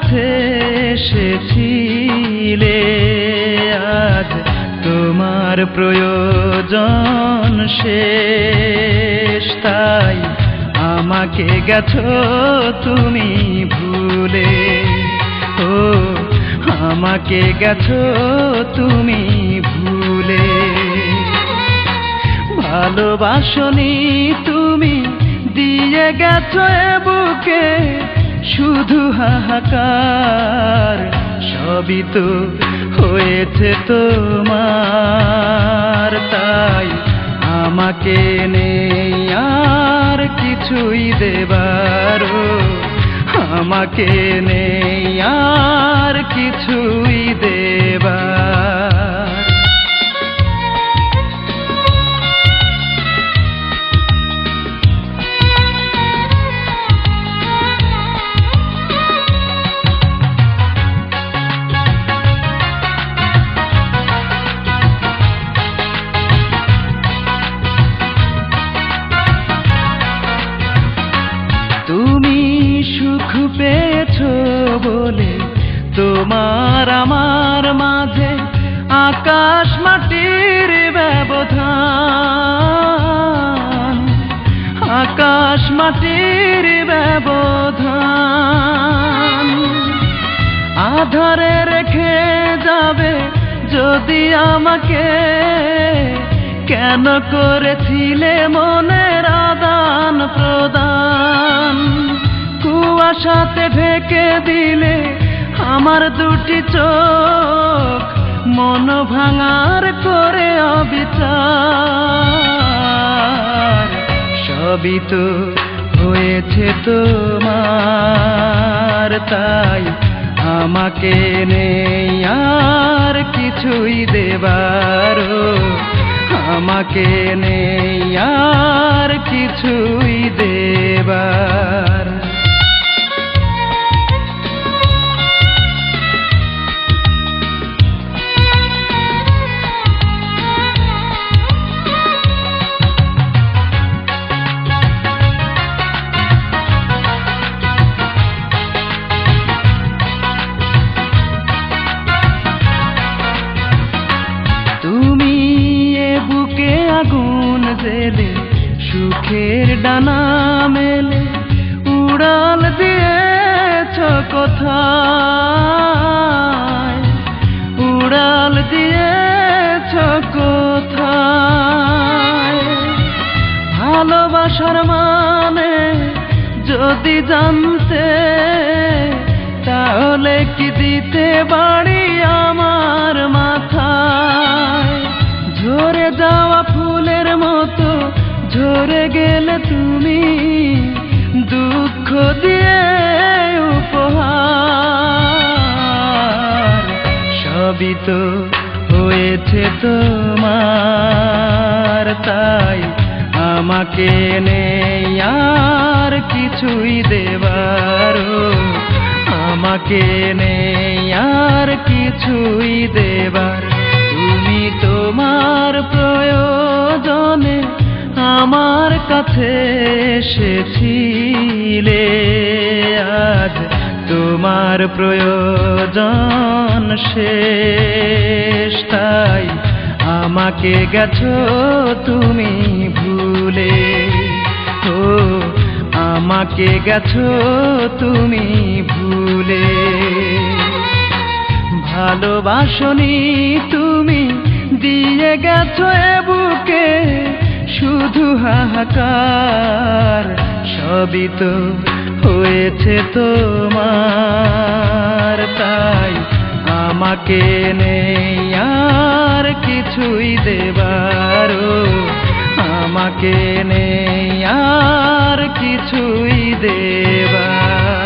কাছে এসেছিলে, আজ তোমার প্রয়োজন শেষ, তাই আমাকে গেছো তুমি ভুলে। ও আমাকে গেছো তুমি ভুলে। ভালোবাসনি তুমি, দিয়ে গেছো এ বুকে শুধু হাহাকার। সবই তো হয়েছে তোমার, তাই আমাকে নেই আর কিছুই দেবার। আমাকে নেই আর কিছুই দেবার। তুমি সুখ পেয়েছো বলে তোমার আমার মাঝে আকাশ মাটির ব্যবধান, আকাশ মাটির ব্যবধান। আধারে রেখে যাবে যদি আমাকে, কেন করেছিলে মনের আদান প্রদান। কুয়াশাতে ঢেকে দিলে আমার দুটি চোখ, মন ভাঙার করে অবিচার। সবই তো হয়েছে তোমার, তাই আমাকে নেই আর কিছুই দেবার। আমাকে নেই আর কিছুই দেবার। আগুন জেলে সুখের ডানা মেলে উড়াল দিয়েছ কোথায়, উড়াল দিয়েছ কোথায়। ভালোবাসার মানে যদি জানতে, তাহলে কি দিতে বাড়ি আমার মাথায়। ঝরে যাওয়া ফুলের মতো ঝরে গেলে তুমি, দুঃখ দিয়ে উপহার। সবই তো হয়েছে তোমার, তাই আমাকে নেই আর কিছুই দেবার। আমাকে নেই আর কিছুই দেবার। তুমি তোমার প্রয়োজনে আমার কাছে এসেছিলে, আজ তোমার প্রয়োজন শেষ, তাই আমাকে গেছো তুমি ভুলে। ও আমাকে গেছো তুমি ভুলে। ভালোবাসনি তুমি, দিয়ে গেছো এ বুকে শুধু হাহাকার। সবই তো হয়েছে তোমার, তাই আমাকে নেই আর কিছুই দেবার। আমাকে নেই আর কিছুই দেবার।